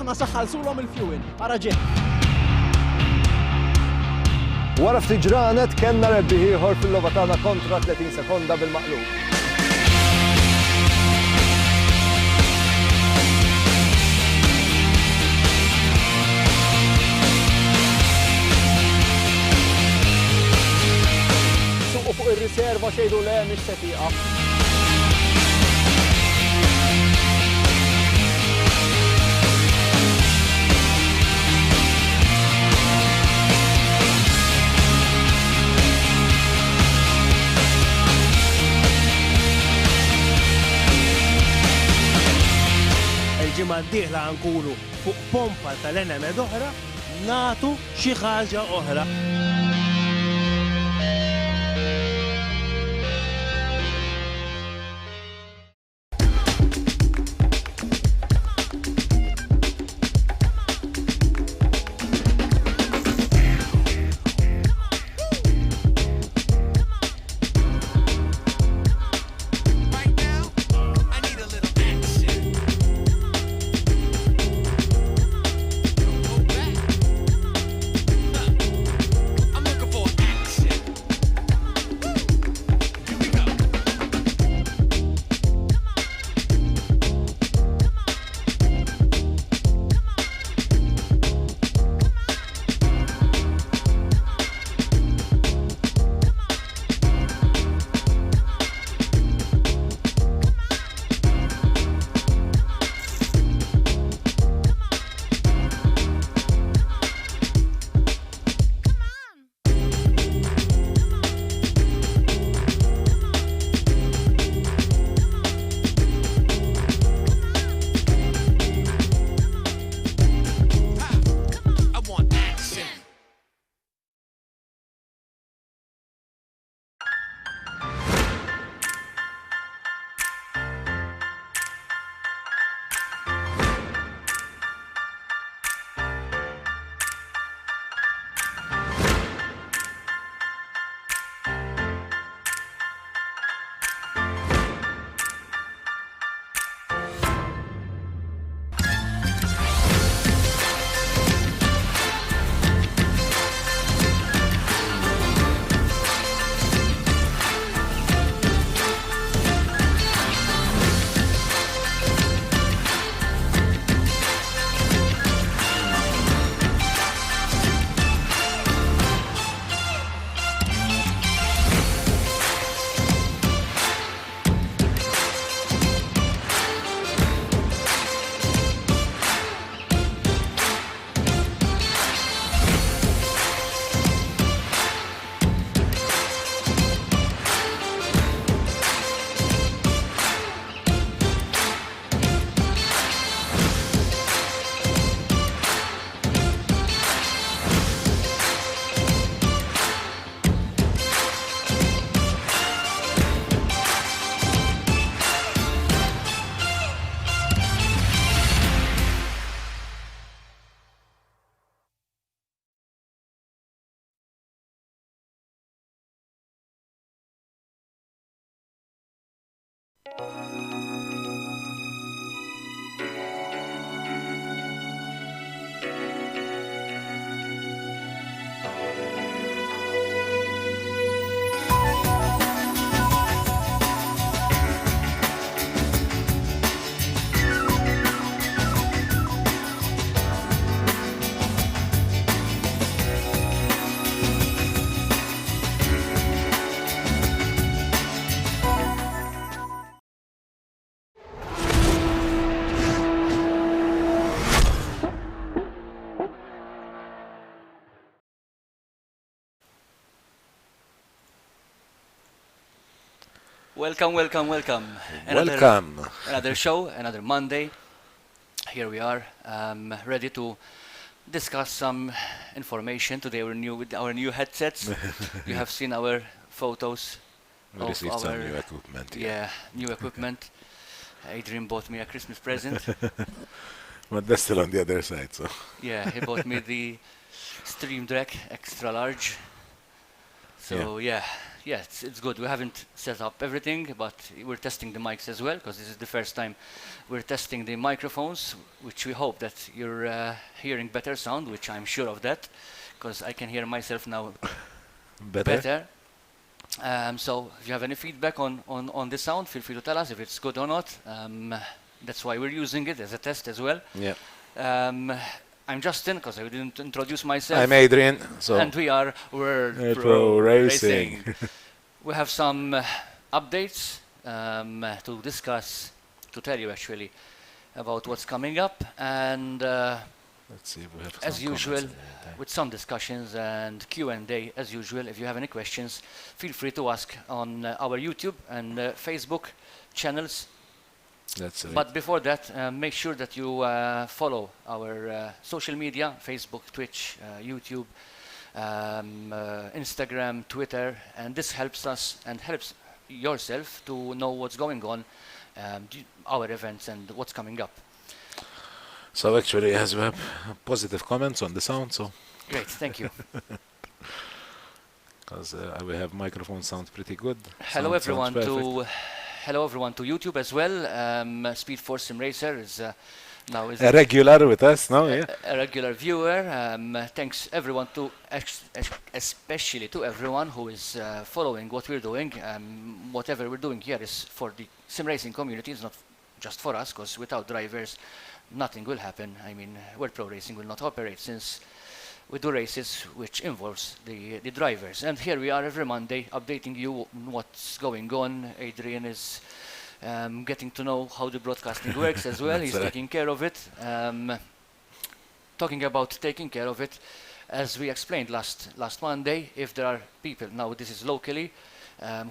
aħna saħħalsulhom il-fuel, ara ġie. Wara ftit ġranet kellna rebbieħ ieħor fil-logħba tagħna kontra 30 sekonda bil-maqlub. Suqu fuq ir-riserva xejdu le mhix se tieqaf. Il-ġimgħa d-dieħla nkunu fuq pompa tal-enemed oħra nagħtu xi ħaġa oħra. Welcome. Welcome. Another show, another Monday. Here we are, ready to discuss some information. Today we're new with our new headsets. You have seen our photos We of received our some new equipment. new equipment. Adrian bought me a Christmas present. But that's still on the other side, so. Yeah, he bought me the Stream Deck extra large. So yeah, it's good. We haven't set up everything, but we're testing the mics as well, because this is the first time we're testing the microphones, which we hope that you're hearing better sound, which I'm sure of that, because I can hear myself now better. So if you have any feedback on the sound, feel free to tell us if it's good or not. That's why we're using it as a test as well. Yeah. I'm Justin, because I didn't introduce myself. I'm Adrian. So. And we are World Pro Racing. We have some updates to discuss, to tell you actually, about what's coming up. And Let's see if we have as some usual, comments in the meantime. with some discussions and Q&A as usual. If you have any questions, feel free to ask on our YouTube and Facebook channels. That's it. But before that, make sure that you follow our social media, Facebook, Twitch, YouTube, Instagram, Twitter, and this helps us and helps yourself to know what's going on, our events and what's coming up. So actually, as we have positive comments on the sound, so. Great, thank you. Because we have microphone sound pretty good. Hello Sound sounds everyone perfect. hello everyone to YouTube as well. Speed Force Sim Racer is now A regular with us now, yeah. a regular viewer. Thanks everyone especially to everyone who is following what we're doing. Whatever we're doing here is for the sim racing community. It's not just for us, because without drivers, nothing will happen. I mean, World Pro Racing will not operate, since we do races which involves the drivers. And here we are every Monday updating you on what's going on. Adrian is getting to know how the broadcasting works as well. He's taking care of it. Talking about taking care of it, as we explained last Monday, if there are people, now this is locally,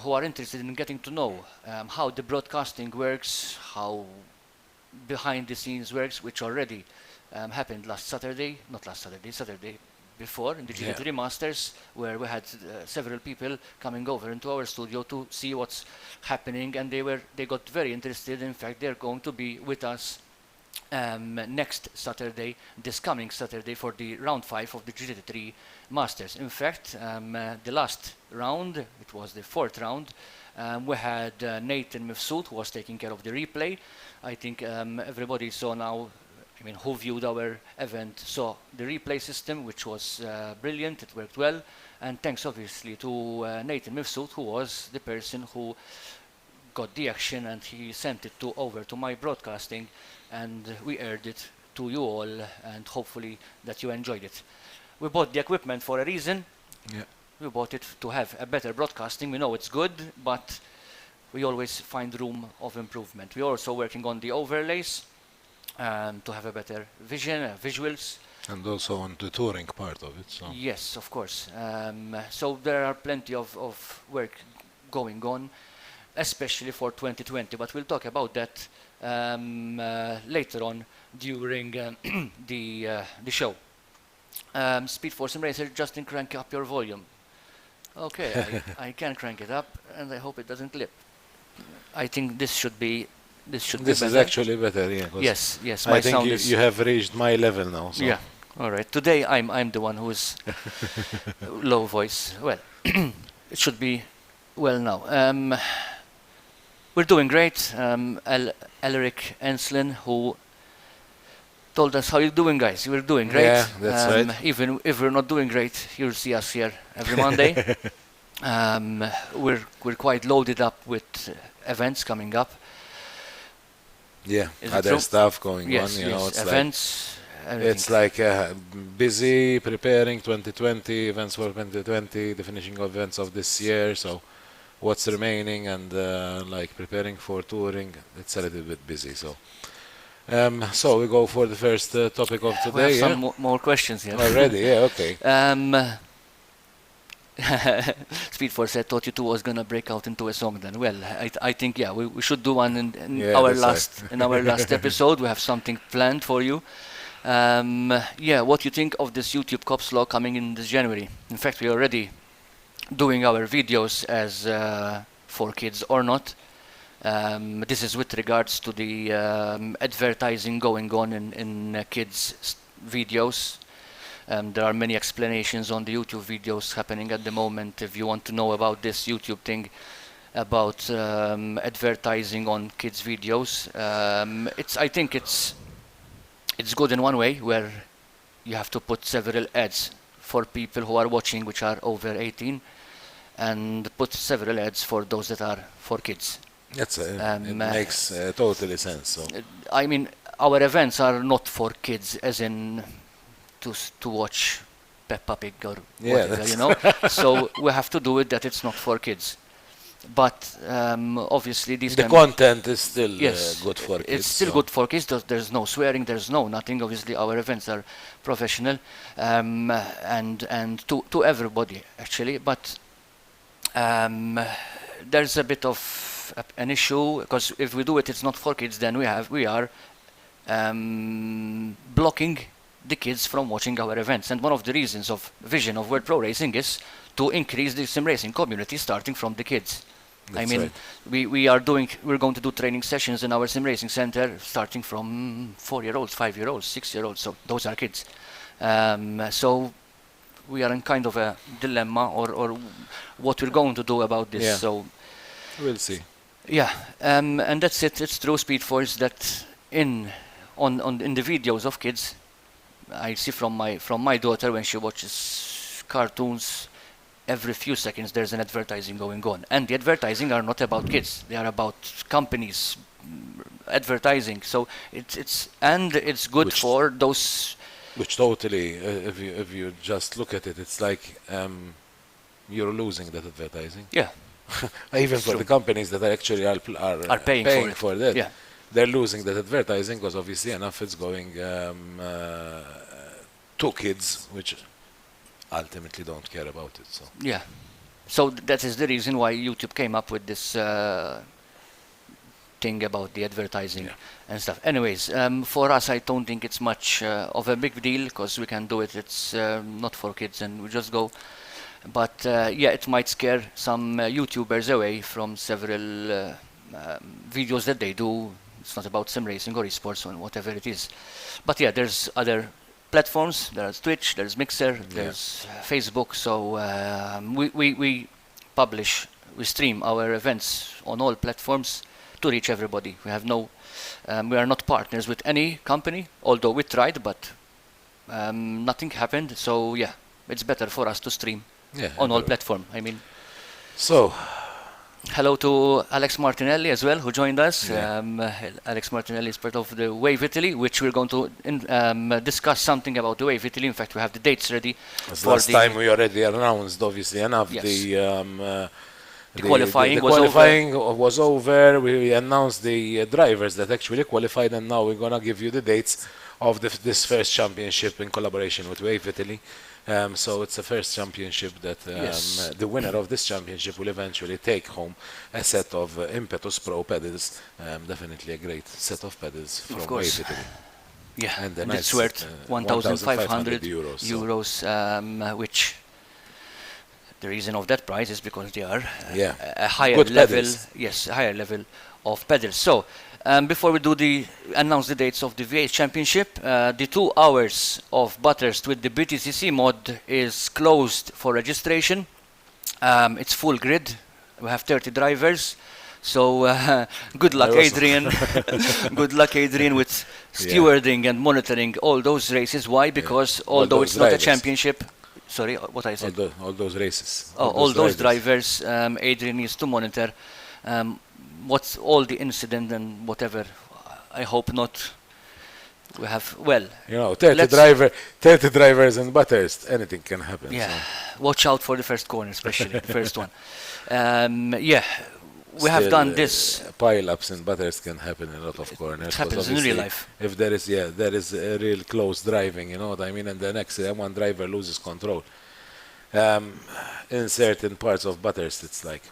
who are interested in getting to know how the broadcasting works, how behind the scenes works, which already happened Saturday before in the GT3 Masters, where we had several people coming over into our studio to see what's happening, and they got very interested. In fact, they're going to be with us next Saturday, this coming Saturday, for the round 5 of the GT3 Masters. In fact, the last round, it was the 4th round, we had Nathan Mifsud, who was taking care of the replay. I think everybody saw now, I mean, who viewed our event saw the replay system, which was brilliant. It worked well. And thanks obviously to Nathan Mifsud, who was the person who got the action, and he sent it over to my broadcasting, and we aired it to you all, and hopefully that you enjoyed it. We bought the equipment for a reason. Yeah. We bought it to have a better broadcasting. We know it's good, but we always find room of improvement. We're also working on the overlays to have a better vision, visuals. And also on the touring part of it. So. Yes, of course. So there are plenty of work going on, especially for 2020. But we'll talk about that later on during the show. Speed Force Sim Racer, Justin, crank up your volume. Okay, I can crank it up, and I hope it doesn't clip. I think this should be better. This is actually better, yeah. Yes. I My think sound is. you have reached my level now. So. Yeah. All right. Today I'm the one who's low voice. Well, it should be well now. We're doing great. Elric Enslin, who told us, how you doing, guys? We're doing great. Yeah, that's right. Even if we're not doing great, you'll see us here every Monday. We're quite loaded up with events coming up. Yeah, Is it other true? stuff going Yes, on. You know, it's events. It's like busy preparing 2020 events for 2020, the finishing of events of this year. So what's remaining, and like preparing for touring, it's a little bit busy. So so we go for the first topic of We today. have some more questions here. Already, yeah, okay. Speed Force said, thought you two was gonna break out into a song then. Well, I think yeah, we should do one in Yeah, our that's last in our last episode. We have something planned for you. Yeah, what you think of this YouTube Cops Law coming in this January? In fact, we're already doing our videos as for kids or not. This is with regards to the advertising going on in kids' videos. There are many explanations on the YouTube videos happening at the moment. If you want to know about this YouTube thing about advertising on kids' videos, I think it's good in one way, where you have to put several ads for people who are watching which are over 18, and put several ads for those that are for kids. It makes totally sense. So I mean, our events are not for kids, as in to watch Peppa Pig or whatever, you know. So we have to do it that it's not for kids. But obviously the content is still yes, good for kids. It's still good for kids. There's no swearing. There's no nothing. Obviously, our events are professional, and to everybody actually. But there's a bit of an issue, because if we do it, it's not for kids. Then we are blocking the kids from watching our events. And one of the reasons of vision of World Pro Racing is to increase the sim racing community, starting from the kids. That's I mean, right. we're going to do training sessions in our sim racing center, starting from 4-year-olds, 5-year-olds, 6-year-olds. So those are kids. So we are in kind of a dilemma, or what we're going to do about this. Yeah. So We'll see. yeah, and that's it. It's true, Speed Force, that in the videos of kids, I see from my daughter, when she watches cartoons, every few seconds there's an advertising going on, and the advertising are not about kids; they are about companies advertising. So it's good Which- for those. Which totally, if you just look at it, it's like you're losing that advertising. Yeah, Even for true. the companies that actually Are paying for it. that, Yeah. they're losing that advertising, because obviously enough it's going to kids, which ultimately don't care about it. So Yeah. So that is the reason why YouTube came up with this thing about the advertising Yeah. and stuff. Anyways, for us, I don't think it's much of a big deal, because we can do it. It's not for kids, and we just go. But yeah, it might scare some YouTubers away from several videos that they do. It's not about sim racing or esports or whatever it is. But yeah, there's other platforms. There's Twitch, there's Mixer, there's Facebook. So we stream our events on all platforms to reach everybody. We have we are not partners with any company, although we tried, but nothing happened. So yeah, it's better for us to stream yeah, on all platforms. I mean, So hello to Alex Martinelli as well, who joined us. Yeah. Alex Martinelli is part of the Wave Italy, which we're going to discuss something about the Wave Italy. In fact, we have the dates ready. last time we already announced, obviously enough, Yes. the qualifying the was over. qualifying was over. We announced the drivers that actually qualified, and now we're gonna give you the dates of this first championship in collaboration with Wave Italy. So it's the first championship that Yes. the winner of this championship will eventually take home a set of Impetus Pro pedals. Definitely a great set of pedals from course. Wave Italy. Yeah, And and a it's nice, worth 1,500 euros. So euros, which the reason of that price is because they are Yeah. a higher Good level, pedals. yes, a higher level of pedals. So before we announce the dates of the V8 Championship, the 2 hours of Bathurst with the BTCC mod is closed for registration. It's full grid. We have 30 drivers. So good luck, I also- Adrian. Good luck, Adrian, with stewarding and monitoring all those races. Why? Because although those it's not a drivers. championship, sorry, what I said. all those races. All those drivers, Adrian needs to monitor what's all the incident and whatever. I hope not. We have, well, 30 drivers in Bathurst, anything can happen. yeah, So. watch out for the first corner, especially the first one. Yeah, we have Still, done this. Pile-ups in Bathurst can happen in a lot of corners. It 'cause happens in real obviously life. If there is a real close driving, you know what I mean, and the next one driver loses control. in certain parts of Butters, it's like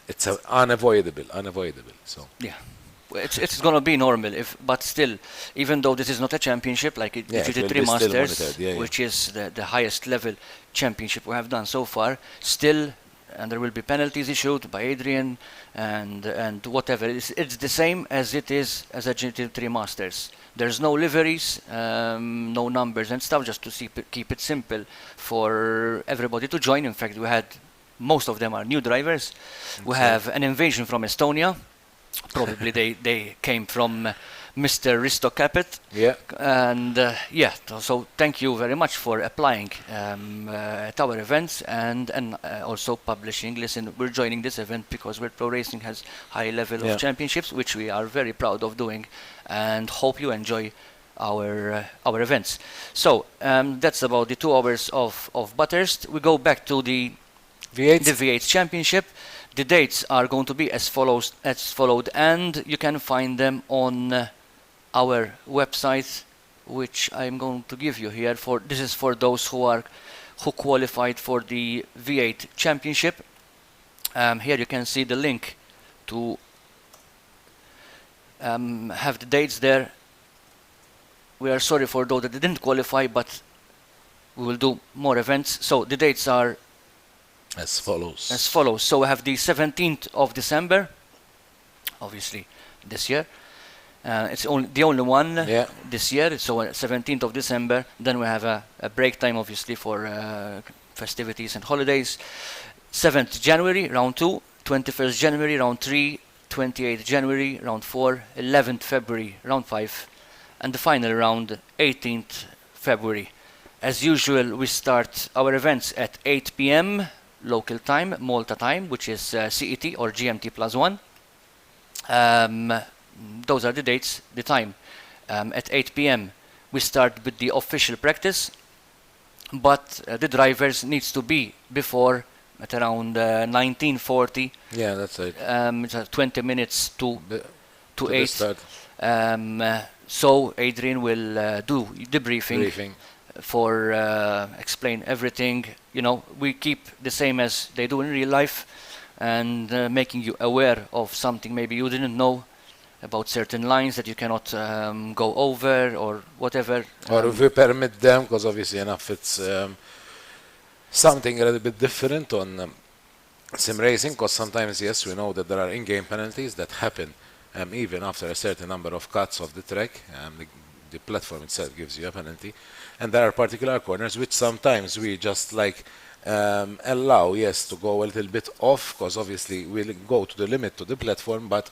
it's unavoidable. So Yeah. Well, it's going to be normal, but still, even though this is not a championship like Yeah, it will GT3 be still Masters, monitored, yeah. which is the highest level championship we have done so far, still, and there will be penalties issued by Adrian and whatever. It's the same as it is as a GT3 Masters. There's no liveries, no numbers and stuff, just to keep it simple for everybody to join. In fact, most of them are new drivers. We have an invasion from Estonia. Probably they came from Mr. Risto Capet. yeah, And so thank you very much for applying at our events and also publishing. Listen, we're joining this event because World Pro Racing has high level Yeah. of championships, which we are very proud of doing, and hope you enjoy our events. So that's about the 2 hours of Butterst. We go back to the V8. V8 Championship. The dates are going to be as followed, and you can find them on our website, which I'm going to give you here. This is for those who qualified for the V8 Championship. Here you can see the link to have the dates there. We are sorry for those that didn't qualify, but we will do more events. So the dates are As follows. as follows. So we have the 17th of December, obviously this year. It's the only one Yeah. this year. So 17th of December. Then we have a break time, obviously, for festivities and holidays. 7th January, round 2. 21st January, round 3. 28th January, round 4. 11th February, round 5. And the final round, 18th February. As usual, we start our events at 8 p.m. local time, Malta time, which is CET or GMT +1. Those are the dates, the time. At 8 p.m. we start with the official practice, but the drivers needs to be before at around 19:40. Yeah, that's it. It's 20 minutes to To the 8. start. So Adrian will do the briefing. For explain everything. You know, we keep the same as they do in real life, and making you aware of something maybe you didn't know about certain lines that you cannot go over or whatever. Or if we permit them, because obviously enough it's something a little bit different on sim racing, because sometimes, yes, we know that there are in-game penalties that happen even after a certain number of cuts of the track. The platform itself gives you a penalty. And there are particular corners which sometimes we just allow, yes, to go a little bit off, because obviously we'll go to the limit to the platform, but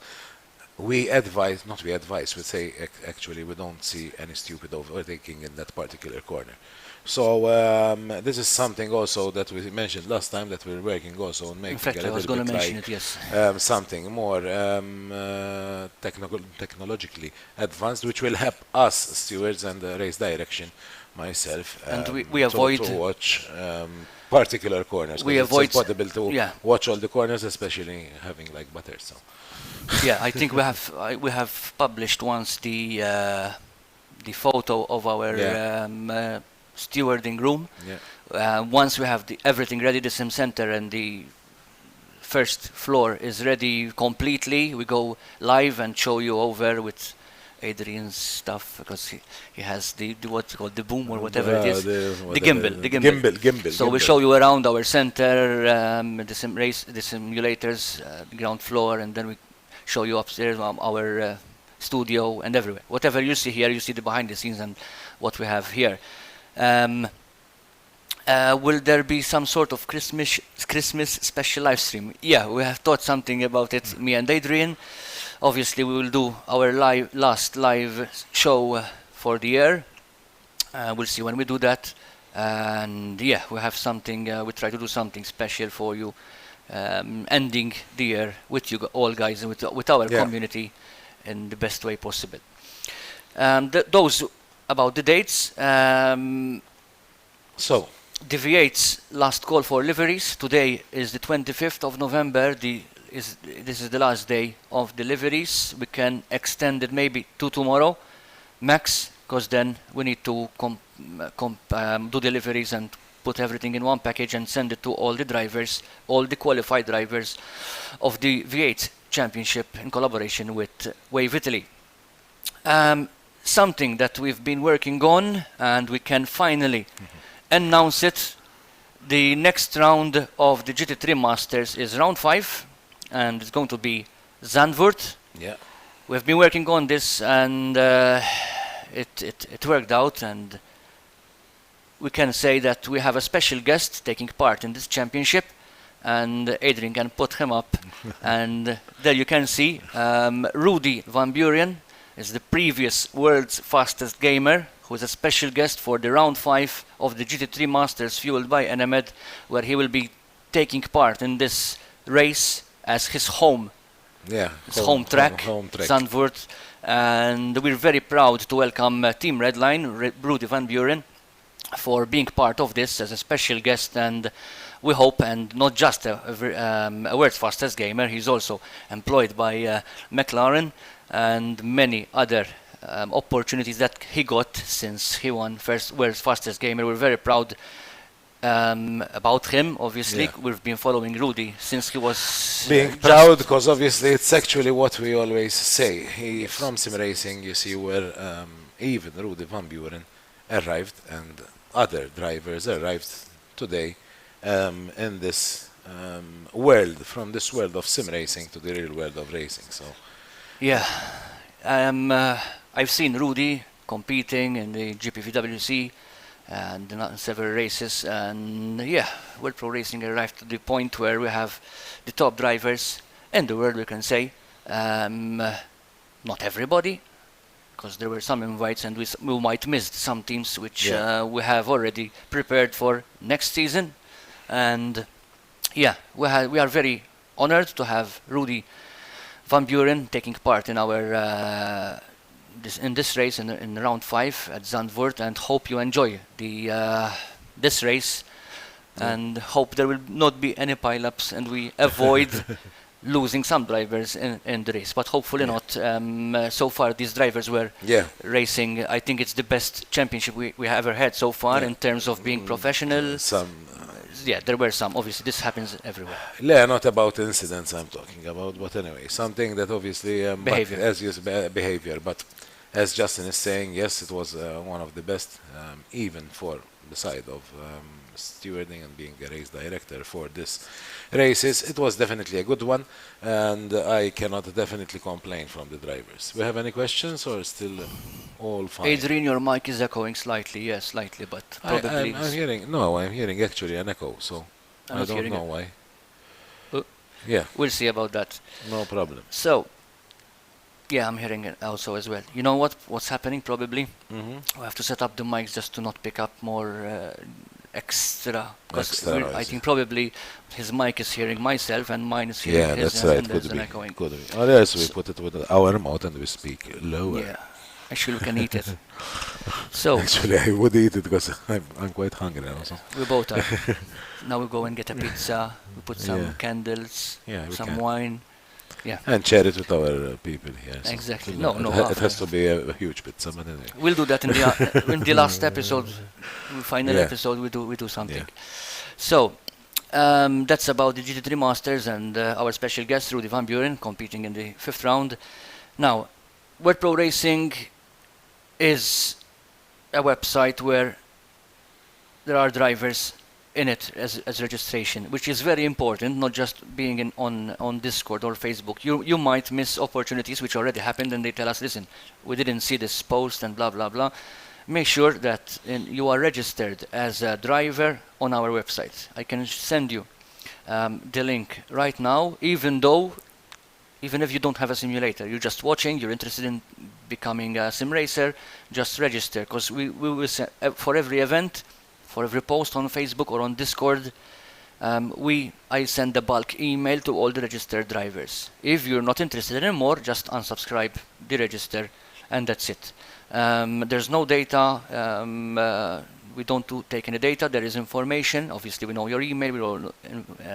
we say actually we don't see any stupid overtaking in that particular corner. So this is something also that we mentioned last time, that we're working also on making In fact, a I was little going to bit mention like it, yes. something more technologically advanced, which will help us stewards and the race direction, myself, And we avoid to watch particular corners. We 'cause avoid- it's impossible to yeah. watch all the corners, especially having like butter. So Yeah, I think we have published once the photo of our Yeah. stewarding room. yeah, Once we have everything ready, the sim center and the first floor is ready completely, we go live and show you over with Adrian's stuff, because he has the what's called the boom or whatever it is. The gimbal. So we show you around our center, the simulators, the ground floor, and then we show you upstairs our studio and everywhere. Whatever you see here, you see the behind the scenes and what we have here. Will there be some sort of Christmas special live stream? Yeah, we have thought something about it, me and Adrian. Obviously, we will do our last live show for the year. We'll see when we do that. And yeah, we have something, we try to do something special for you, ending the year with you all guys and with our community in the best way possible. Those about the dates. So The V8's last call for liveries today is the 25th of November. This is the last day of deliveries. We can extend it maybe to tomorrow max, because then we need to do deliveries and put everything in one package and send it to all the drivers, all the qualified drivers of the V8 Championship in collaboration with Wave Italy. Something that we've been working on, and we can finally announce it. The next round of the GT3 Masters is round 5, and it's going to be Zandvoort. Yeah. We've been working on this, and it worked out, and we can say that we have a special guest taking part in this championship, and Adrian can put him up. And there you can see Rudy Van Buren is the previous world's fastest gamer, who is a special guest for the round 5 of the GT3 Masters fueled by NMED, where he will be taking part in this race as his home track, Zandvoort. And we're very proud to welcome Team Redline, Rudy Van Buren, for being part of this as a special guest. And we hope, and not just a world's fastest gamer, he's also employed by McLaren and many other opportunities that he got since he won first world's fastest gamer. We're very proud about him. Obviously, we've been following Rudy since he was being proud, because obviously it's actually what we always say. From sim racing, you see where even Rudy Van Buren arrived, and other drivers arrived today in this world, from this world of sim racing to the real world of racing. So yeah, I've seen Rudy competing in the GPVWC and in several races, and yeah, World Pro Racing arrived to the point where we have the top drivers in the world, we can say. Not everybody, because there were some invites, and we might miss some teams which we have already prepared for next season. And yeah, we are very honored to have Rudy Van Buren taking part in our in this race in round 5 at Zandvoort, and hope you enjoy this race, and hope there will not be any pile-ups and we avoid losing some drivers in the race, but hopefully not. So far these drivers were racing. I think it's the best championship we have ever had so far in terms of being professional. There were some. Obviously, this happens everywhere. Yeah, not about incidents I'm talking about, but anyway, something that obviously behavior. But as Justin is saying, yes, it was one of the best, even for the side of stewarding and being a race director for this races. It was definitely a good one, and I cannot definitely complain from the drivers. We have any questions, or still all fine? Adrian, your mic is echoing slightly. Yes, slightly, but probably. I'm hearing actually an echo, so I don't know why. Yeah, we'll see about that. No problem. So, yeah, I'm hearing it also as well. You know what's happening? Probably we have to set up the mics just to not pick up more extra. I think probably his mic is hearing myself and mine is hearing his. That's right. And there's an echoing. Could be. Or else we put it with our mouth and we speak lower. Yeah, actually we can eat it. So actually I would eat it because I'm quite hungry also. We both are. Now we go and get a pizza. We put some candles, some wine. Yeah. And share it with our people here. So exactly. It has to be a huge pizza, but anyway. We'll do that in the last episode, final episode. We do something. Yeah. So that's about the GT3 Masters and our special guest Rudy Van Buren competing in the 5th round. Now, World Pro Racing is a website where there are drivers in it as registration, which is very important, not just being on Discord or Facebook. You might miss opportunities which already happened and they tell us, listen, we didn't see this post and blah blah blah. Make sure that you are registered as a driver on our website. I can send you the link right now, even if you don't have a simulator, you're just watching, you're interested in becoming a sim racer, just register, because we will send, for every event, for every post on Facebook or on Discord, I send a bulk email to all the registered drivers. If you're not interested anymore, just unsubscribe, deregister, and that's it. There's no data. We don't take any data. There is information. Obviously, we know your email, we know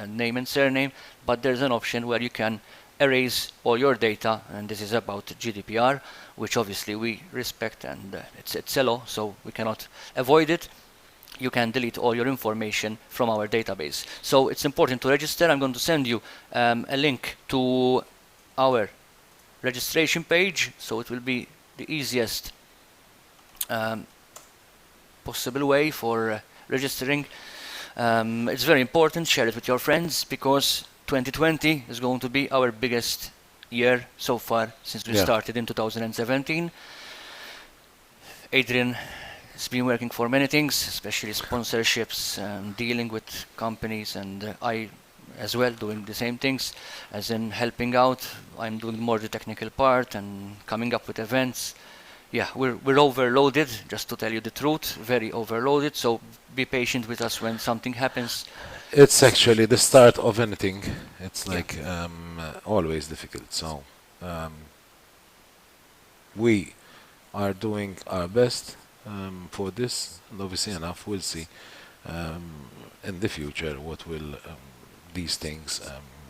name and surname, but there's an option where you can erase all your data, and this is about GDPR, which obviously we respect, and it's a law, so we cannot avoid it. you can delete all your information from our database. So it's important to register. I'm going to send you a link to our registration page, so it will be the easiest possible way for registering. It's very important, share it with your friends, because 2020 is going to be our biggest year so far since we started in 2017. Adrian has been working for many things, especially sponsorships, dealing with companies, and I as well doing the same things, as in helping out. I'm doing more the technical part and coming up with events. Yeah, we're overloaded, just to tell you the truth, very overloaded, so be patient with us when something happens. It's actually the start of anything. It's like always difficult. So we are doing our best for this, and obviously enough, we'll see in the future what will these things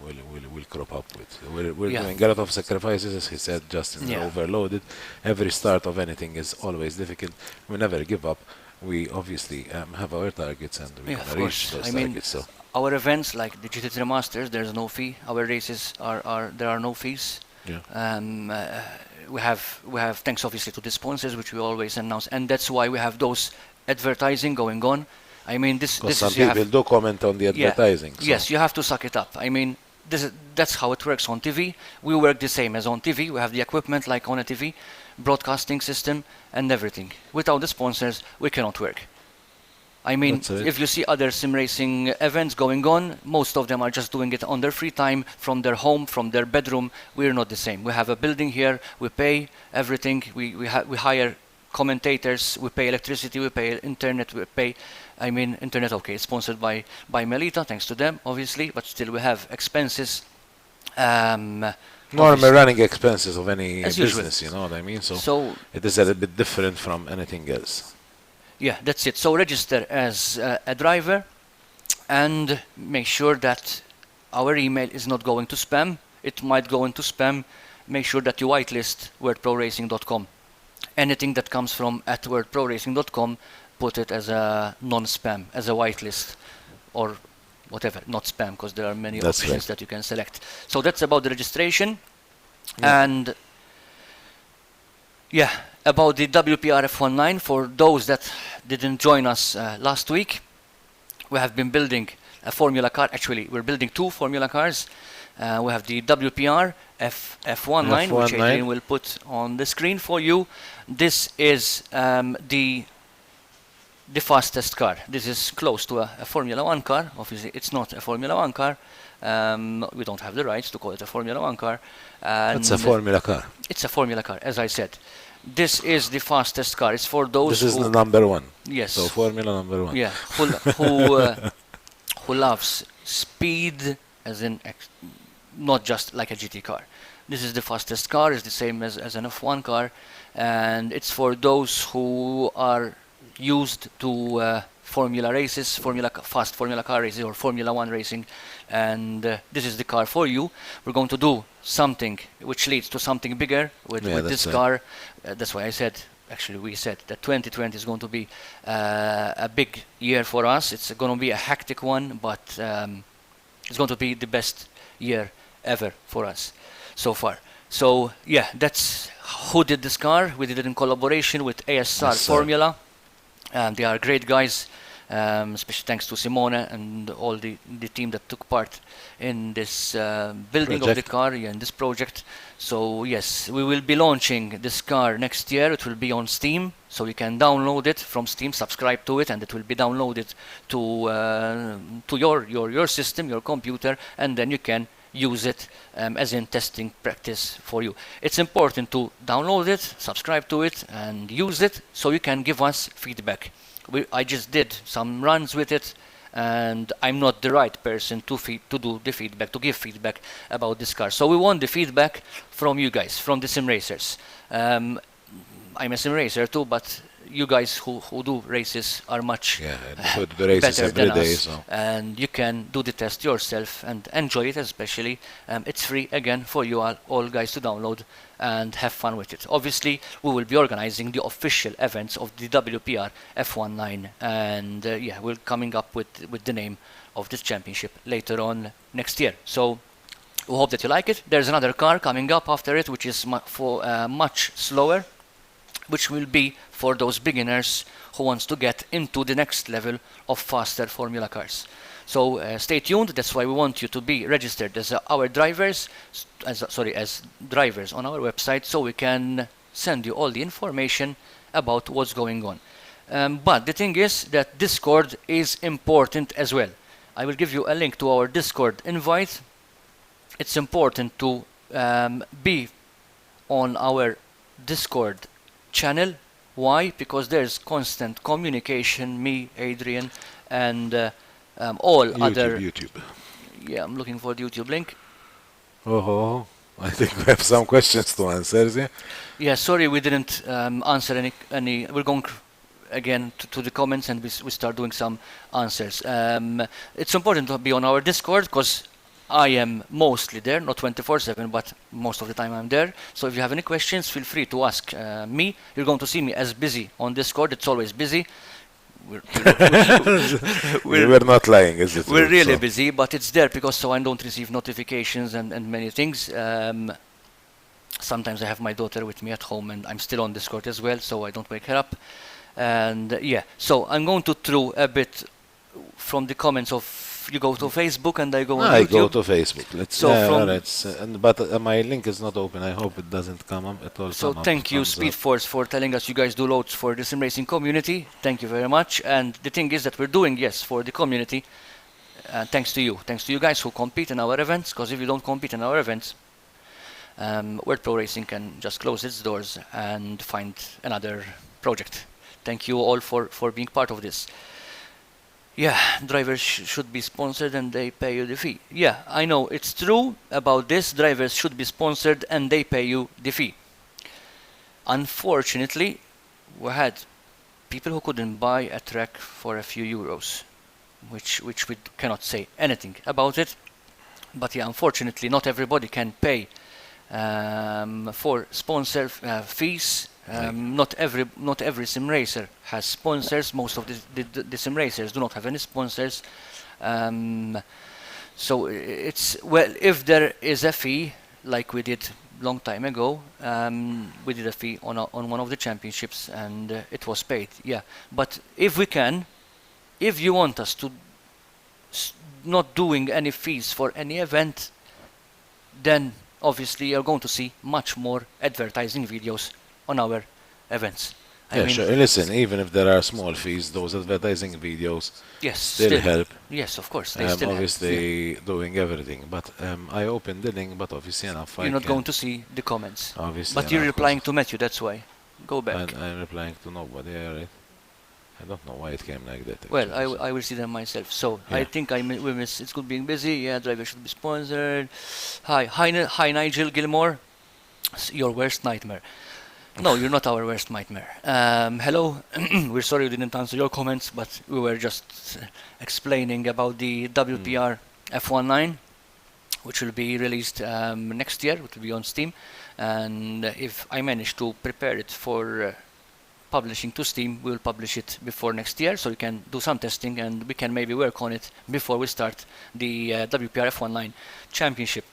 will crop up with. We're doing a lot of sacrifices, as he said. Justin, overloaded. Every start of anything is always difficult. We never give up. We obviously have our targets, and we're going to reach those targets. So our events like the GT3 Masters, there's no fee. Our races there are no fees. We have thanks obviously to the sponsors, which we always announce, and that's why we have those advertising going on. I mean, this some people do comment on the advertising. So. Yes, you have to suck it up. I mean, that's how it works on TV. We work the same as on TV. We have the equipment like on a TV, broadcasting system and everything. Without the sponsors, we cannot work. I mean, if you see other sim racing events going on, most of them are just doing it on their free time, from their home, from their bedroom. We're not the same. We have a building here. We pay everything. We hire commentators. We pay electricity. We pay internet. We pay. I mean, internet, okay, it's sponsored by Melita, thanks to them, obviously, but still we have expenses. Normal running expenses of any business, usual. You know what I mean? So it is a little bit different from anything else. Yeah, that's it. So register as a driver and make sure that our email is not going to spam. It might go into spam. Make sure that you whitelist worldproracing.com. Anything that comes from @worldproracing.com, put it as a non-spam, as a whitelist, or whatever, not spam, because there are many options that you can select. So that's about the registration. And about the WPR F19, for those that didn't join us last week, we have been building a Formula car. Actually, we're building two Formula cars. We have the WPR F19, which Adrian will put on the screen for you. This is the fastest car. This is close to a Formula 1 car. Obviously, it's not a Formula 1 car. We don't have the rights to call it a Formula 1 car. It's a Formula car. It's a Formula car, as I said. This is the fastest car. It's for those This is the number one. Yes. So Formula number one. Yeah. Who loves speed, as in not just like a GT car. This is the fastest car. It's the same as an F1 car, and it's for those who are used to Formula races, fast Formula car races, or Formula 1 racing, and this is the car for you. We're going to do something which leads to something bigger with this car. That's why I said, actually we said that 2020 is going to be a big year for us. It's going to be a hectic one, but it's going to be the best year ever for us so far. So yeah, that's who did this car. We did it in collaboration with ASR Formula. They are great guys, especially thanks to Simone and all the team that took part in this building of the car, in this project. So yes, we will be launching this car next year. It will be on Steam, so you can download it from Steam, subscribe to it, and it will be downloaded to your system, your computer, and then you can use it as in testing practice for you. It's important to download it, subscribe to it, and use it so you can give us feedback. I just did some runs with it, and I'm not the right person to do the feedback, to give feedback about this car. So we want the feedback from you guys, from the sim racers. I'm a sim racer too, but you guys who do races are much Yeah, the races better every than day. us, So and you can do the test yourself and enjoy it. Especially, it's free again for you all guys to download and have fun with it. Obviously, we will be organizing the official events of the WPR F19, and yeah, we're coming up with the name of this championship later on next year. So we hope that you like it. There's another car coming up after it, which is much slower, which will be for those beginners who wants to get into the next level of faster Formula cars. So stay tuned. That's why we want you to be registered as our drivers, as drivers on our website, so we can send you all the information about what's going on. But the thing is that Discord is important as well. I will give you a link to our Discord invite. It's important to be on our Discord channel. Why? Because there's constant communication, me, Adrian, and all other... YouTube. Yeah, I'm looking for the YouTube link. Oh, I think we have some questions to answer. Yeah. Yeah, sorry we didn't answer any. We're going again to the comments, and we start doing some answers. It's important to be on our Discord because I am mostly there, not 24/7, but most of the time I'm there. So if you have any questions, feel free to ask me. You're going to see me as busy on Discord. It's always busy. We're not lying, is it? We're really busy, but it's there because so I don't receive notifications and many things. Sometimes I have my daughter with me at home, and I'm still on Discord as well, so I don't wake her up. And yeah, so I'm going to throw a bit from the comments of you go to Facebook and I go on YouTube. I go to Facebook. Let's So from- but my link is not open. I hope it doesn't come up at all. So thank you, Speed Force, for telling us you guys do loads for the sim racing community. Thank you very much. And the thing is that we're doing, yes, for the community. Thanks to you guys who compete in our events. Because if you don't compete in our events, World Pro Racing can just close its doors and find another project. Thank you all for being part of this. Yeah, drivers should be sponsored and they pay you the fee. Yeah, I know, it's true about this. Drivers should be sponsored and they pay you the fee. Unfortunately, we had people who couldn't buy a track for a few euros, which we cannot say anything about it. But yeah, unfortunately, not everybody can pay for sponsor fees. Not every sim racer has sponsors. Most of the sim racers do not have any sponsors. So it's, well, if there is a fee, like we did long time ago, we did a fee on one of the championships, and it was paid. Yeah, but if you want us to not doing any fees for any event, then obviously you're going to see much more advertising videos on our events. I mean, sure. Listen, even if there are small fees, those advertising videos yes, still help. Yes, of course, they still obviously help. doing everything. But I opened the link, but obviously enough. You're not going to see the comments. Obviously, but you're replying to Matthew, that's why. Go back. And I'm replying to nobody. Right? I don't know why it came like that. Well, actually, I will see them myself. So Yeah. I think we miss. It's good being busy. Yeah, driver should be sponsored. Hi, Nigel Gilmore. Your worst nightmare. No, you're not our worst nightmare. Hello. We're sorry we didn't answer your comments, but we were just explaining about the WPR F19, which will be released next year. It will be on Steam, and if I manage to prepare it for publishing to Steam, we will publish it before next year, so you can do some testing and we can maybe work on it before we start the WPR F19 championship.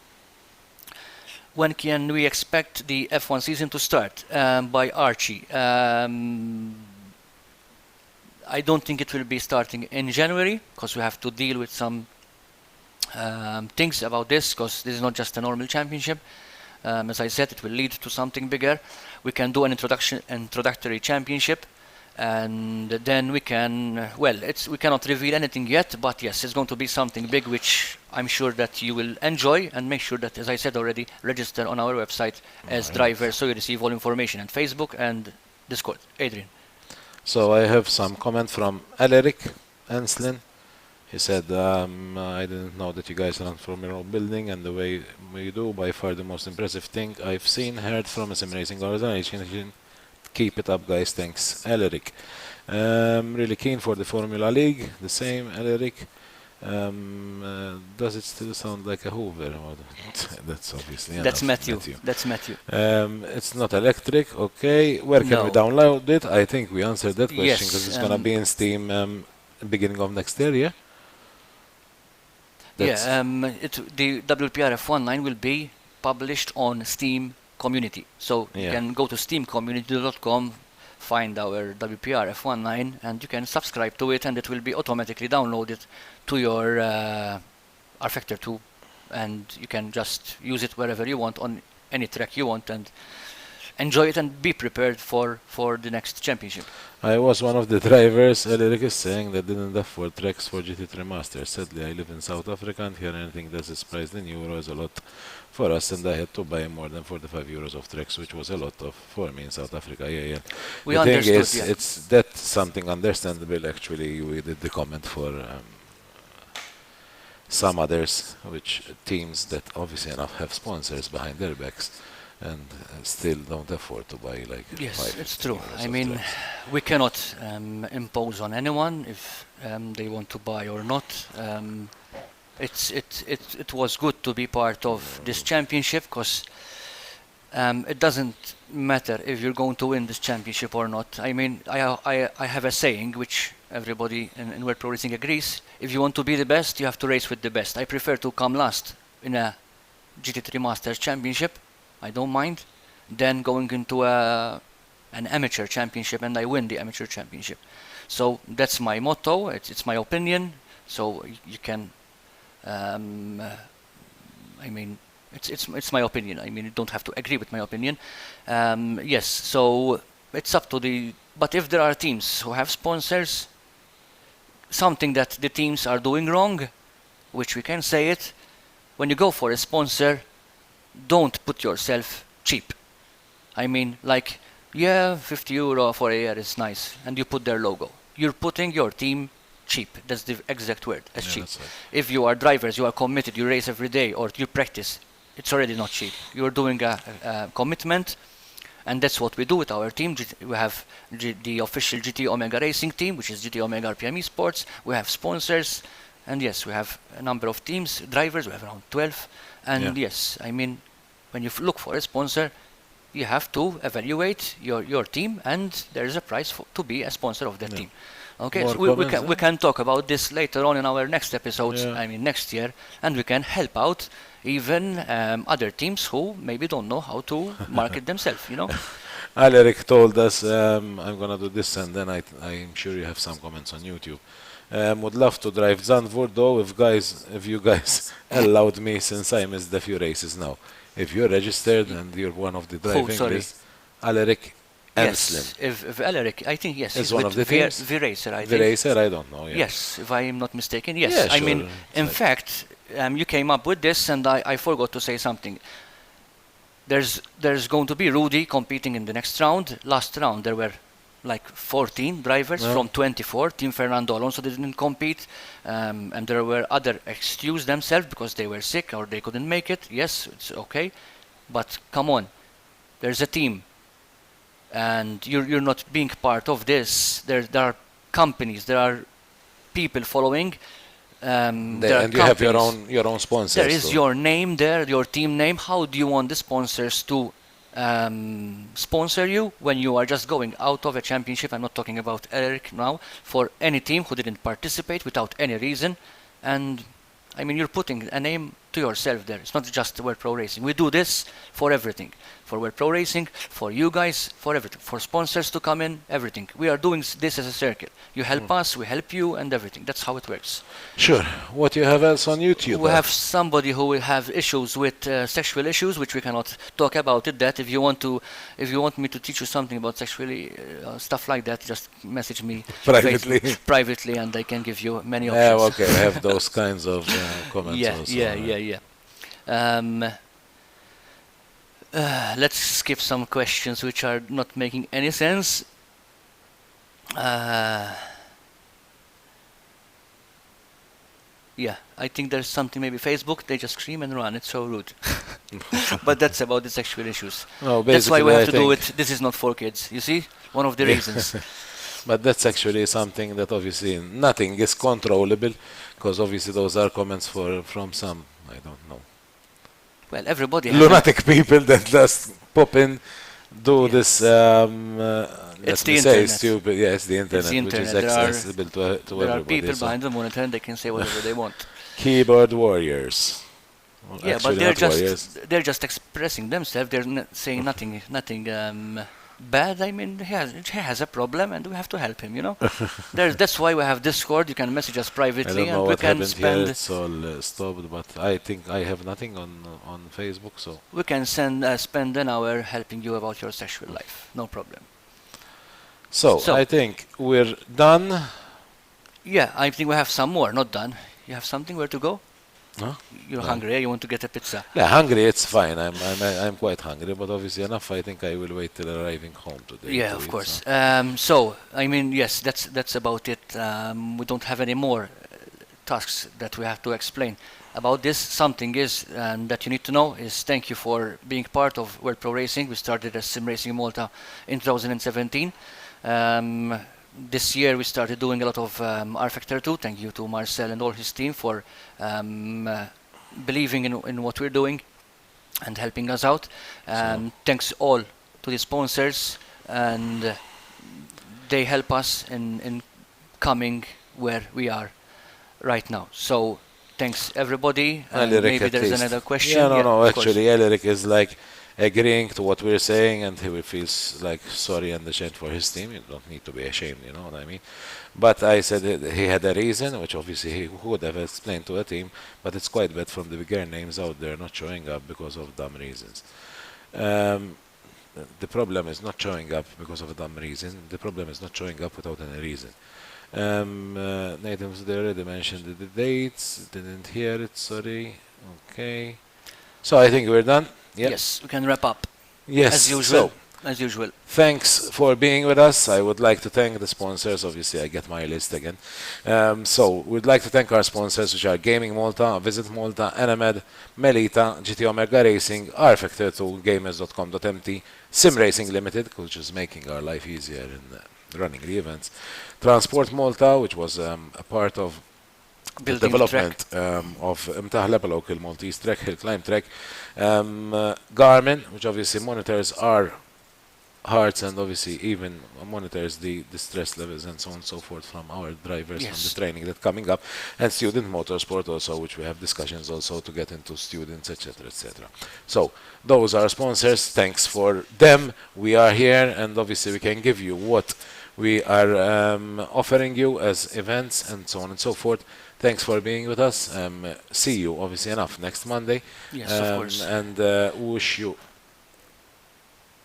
When can we expect the F1 season to start? By Archie. I don't think it will be starting in January, because we have to deal with some things about this, because this is not just a normal championship. As I said, it will lead to something bigger. We can do an introductory championship, and then we can, well, we cannot reveal anything yet, but yes, it's going to be something big, which I'm sure that you will enjoy. And make sure that, as I said already, register on our website as drivers, so you receive all information on Facebook and Discord. Adrian. So I have some comment from Alaric Anslin. He said, I didn't know that you guys run from your own building, and the way we do, by far the most impressive thing I've seen, heard from a sim racing organization Keep it up, guys. Thanks, Elric. Really keen for the Formula League. The same, Elric. Does it still sound like a Hoover? That's obviously That's enough. Matthew. That's Matthew. It's not electric. Okay, where can we No. download it? I think we answered that question Yes, because it's gonna be in Steam beginning of next year. Yeah. That's- The WPRF online will be published on Steam Community. So you Yeah. can go to steamcommunity.com, find our WPRF online, and you can subscribe to it, and it will be automatically downloaded to your R-Factor 2, and you can just use it wherever you want on any track you want, and enjoy it and be prepared for the next championship. I was one of the drivers, Eric is saying, that didn't afford tracks for GT3 Masters. Sadly, I live in South Africa and here anything that is priced in euro is a lot for us, and I had to buy more than 45 euros of tracks, which was a lot for me in South Africa. Yeah. We The thing understood, is, yeah. that's something understandable. Actually, we did the comment for some others, which teams that obviously enough have sponsors behind their backs and still don't afford to buy like Yes, 5 it's true. euros I of mean, tracks. we cannot impose on anyone if they want to buy or not. It was good to be part of this championship because it doesn't matter if you're going to win this championship or not. I mean, I have a saying which everybody in World Pro Racing agrees. If you want to be the best, you have to race with the best. I prefer to come last in a GT3 Masters Championship. I don't mind. Then going into an amateur championship and I win the amateur championship. So that's my motto. It's my opinion. So you can. I mean, it's my opinion. I mean, you don't have to agree with my opinion. Yes. So it's up to the. But if there are teams who have sponsors, something that the teams are doing wrong, which we can say it, when you go for a sponsor, don't put yourself cheap. I mean, like, yeah, 50 euro for a year is nice, and you put their logo. You're putting your team cheap. That's the exact word, as cheap. That's right. If you are drivers, you are committed, you race every day, or you practice, it's already not cheap. You're doing a commitment, and that's what we do with our team. We have the official GT Omega Racing team, which is GT Omega RPM Esports. We have sponsors, and yes, we have a number of teams, drivers, we have around 12. And yes, I mean, when you look for a sponsor, you have to evaluate your team, and there is a price to be a sponsor of that team. Okay, More so we comments, can talk about this later on in our next episodes, Yeah. I mean next year, and we can help out even other teams who maybe don't know how to market themselves, you know? Aleric told us, I'm gonna do this, and then I'm sure you have some comments on YouTube. Would love to drive Zandvoort though, if you guys allowed me, since I missed a few races now. If you're registered and you're one of the driving sorry. list, Aleric and Yes, Slim. if Aleric, I think yes, Is he's one with of the teams? V-Racer, I The think. racer, I don't know. Yeah. Yes, if I am not mistaken, yes. Yeah, I mean, sure. in Like- fact, you came up with this, and I forgot to say something. There's going to be Rudy competing in the next round. Last round there were like 14 drivers Yeah. from 24. Team Fernando Alonso didn't compete, and there were other excused themselves because they were sick or they couldn't make it. Yes, it's okay, but come on, there's a team, and you're not being part of this. There are companies, there are people following. There are And you have companies. your own sponsors. There is too. your name there, your team name. How do you want the sponsors to sponsor you when you are just going out of a championship? I'm not talking about Eric now. For any team who didn't participate without any reason, and I mean, you're putting a name to yourself there. It's not just World Pro Racing. We do this for everything. For World Pro Racing, for you guys, for everything. For sponsors to come in, everything. We are doing this as a circle. You help us, we help you, and everything. That's how it works. Sure. What you have else on YouTube? We have somebody who will have issues with sexual issues, which we cannot talk about it. That if you want me to teach you something about sexually stuff like that, just message me Privately. privately, and I can give you many Yeah, options. okay. I have those kinds of comments also. Yeah. Let's skip some questions which are not making any sense. Yeah, I think there's something, maybe Facebook, they just scream and run, it's so rude. But that's about the sexual issues. No, That's why we basically, have I to do think- it. This is not for kids. You see, one of the reasons. But that's actually something that obviously nothing is controllable, because obviously those are comments from some, I don't know, Well, everybody has lunatic people that just pop in, do this. It's let the me say internet. stupid. Yeah, it's the internet, which is internet. There are- accessible to There are everybody. people so. behind the monitor and they can say whatever they want. Keyboard warriors. Well, Yeah, actually but they're not warriors. they're just expressing themselves. They're saying nothing bad. I mean, he has a problem, and we have to help him. You know, that's why we have Discord. You can message us I privately, don't know and we what can happened here. spend It's all stopped, but I think I have nothing on Facebook, so. spend an hour helping you about your sexual life. No problem. So, So- I think we're done. Yeah, I think we have some more. Not done. You have something where to go? Huh? You're No. hungry. Yeah? You want to get a pizza? Yeah, hungry, it's fine. I'm quite hungry, but obviously enough. I think I will wait till arriving home today. Yeah, to of eat, course. so. So, I mean, yes, that's about it. We don't have any more tasks that we have to explain about this. Something is that you need to know is thank you for being part of World Pro Racing. We started as Sim Racing Malta in 2017. This year we started doing a lot of R Factor 2. Thank you to Marcel and all his team for believing in what we're doing and helping us out. Thanks all to the sponsors, and they help us in coming where we are right now. So thanks everybody. Alaric Maybe at there's least. another question. Yeah, no, of course. actually, Alaric is like agreeing to what we're saying, and he will feels like sorry and ashamed for his team. You don't need to be ashamed, you know what I mean? But I said that he had a reason, which obviously he would have explained to a team, but it's quite bad from the bigger names out there not showing up because of dumb reasons. The problem is not showing up because of a dumb reason. The problem is not showing up without any reason. Nathan's they already mentioned the dates. Didn't hear it. Sorry. Okay. So I think we're done. Yeah. Yes, we can wrap up Yes. as usual. So As usual. thanks for being with us. I would like to thank the sponsors. Obviously, I get my list again. So we'd like to thank our sponsors, which are Gaming Malta, Visit Malta, Enamed, Melita, GT Omega Racing, rfactor2, gamers.com.mt, Sim Racing Limited, which is making our life easier in running the events, Transport Malta, which was a part of the Building the development of Mtaħleb, a local Maltese track, hill climb track. Garmin, which obviously monitors our hearts and obviously even monitors the stress levels and so on and so forth from our drivers from Yes. the training that's coming up, and Student Motorsport also, which we have discussions also to get into students, etc., etc. So those are sponsors. Thanks for them. We are here, and obviously we can give you what we are offering you as events and so on and so forth. Thanks for being with us. See you, obviously enough, next Monday. Yes, of course. And wish you.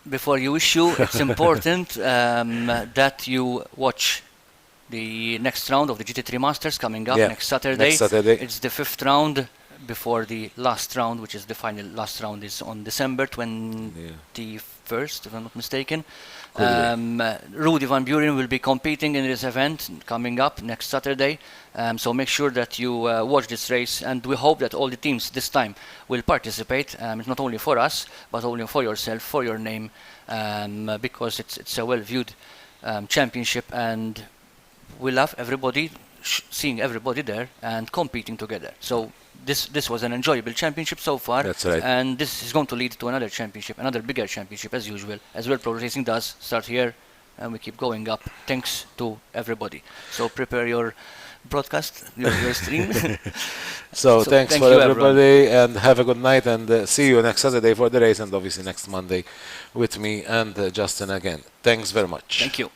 Before you issue, it's important that you watch the next round of the GT3 Masters coming up Yeah, next Saturday. next Saturday. It's the 5th round before the last round, which is the final last round is on December 21st, if I'm not mistaken. Rudy Van Buren will be competing in this event coming up next Saturday. So make sure that you watch this race, and we hope that all the teams this time will participate. It's not only for us, but only for yourself, for your name, because it's a well-viewed championship, and we love everybody, seeing everybody there and competing together. So this was an enjoyable championship so far. That's right. And this is going to lead to another championship, another bigger championship as usual, as well. Pro Racing does start here, and we keep going up. Thanks to everybody. So prepare your broadcast, your stream. So thanks thank for you, everyone. everybody, and have a good night, and see you next Saturday for the race, and obviously next Monday with me and Justin again. Thanks very much. Thank you.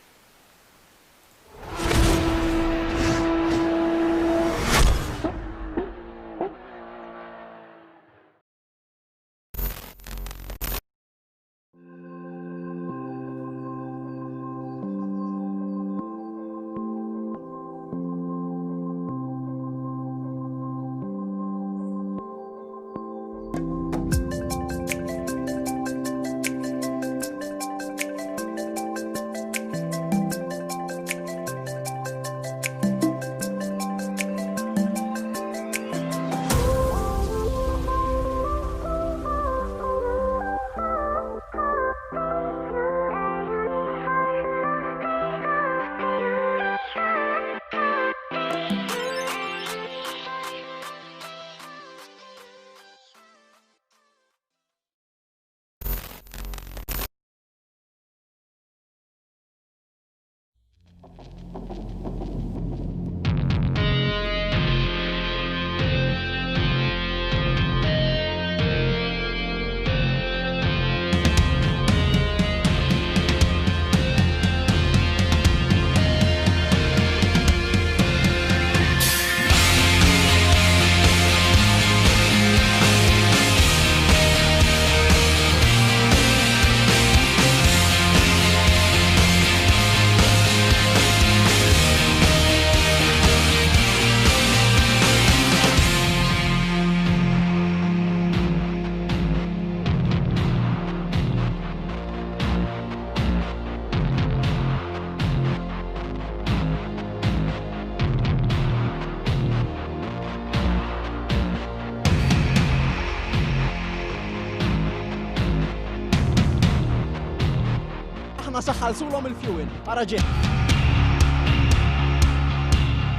nasa ħalsulhom il-fuel. Ara ġie.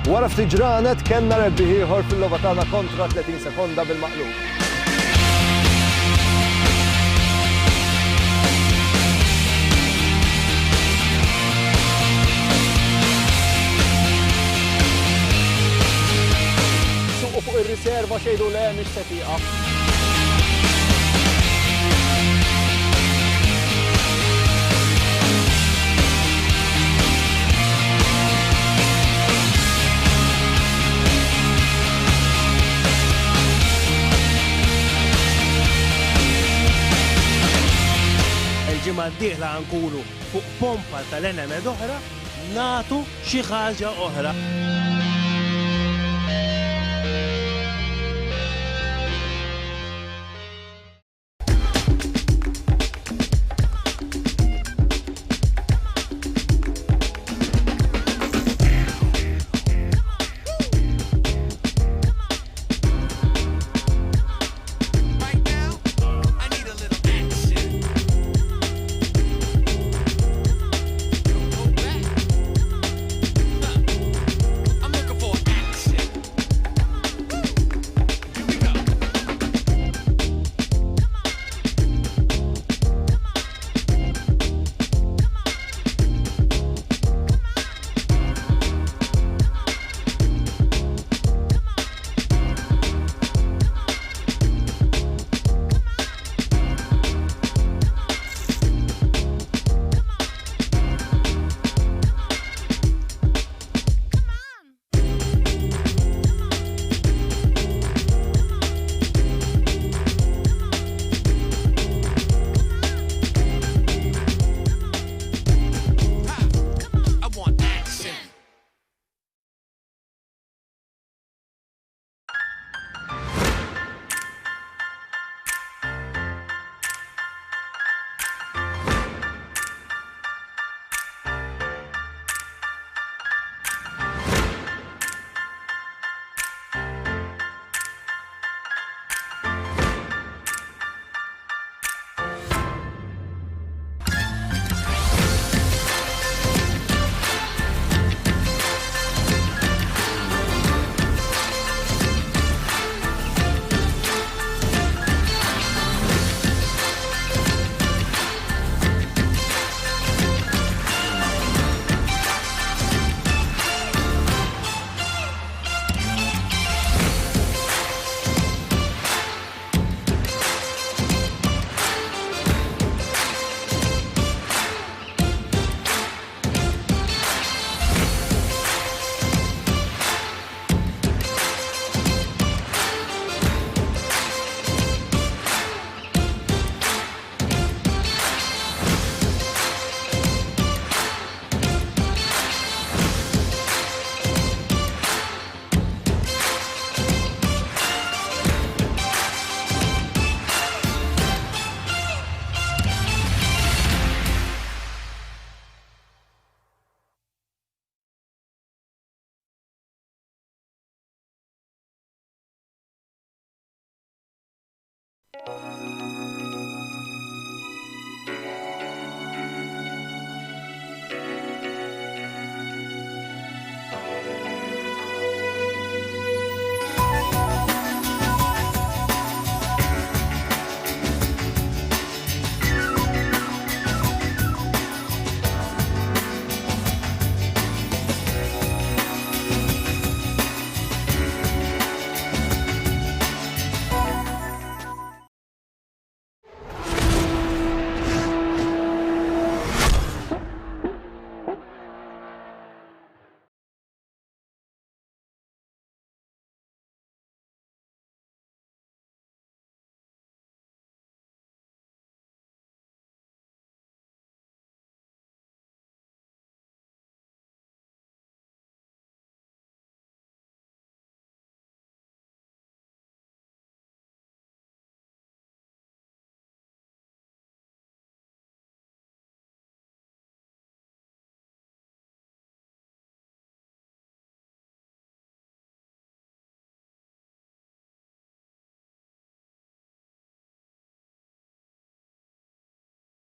Wara ftit ġranet kellna rebbieħ ieħor fil-logħba tagħna kontra 30 sekonda bil-maqlub. Suqu fuq ir-riserva xejdu le mhix se tieqaf. Il-ġimgħa d-dieħla nkunu fuq pompa tal-enemed oħra nagħtu xi ħaġa oħra.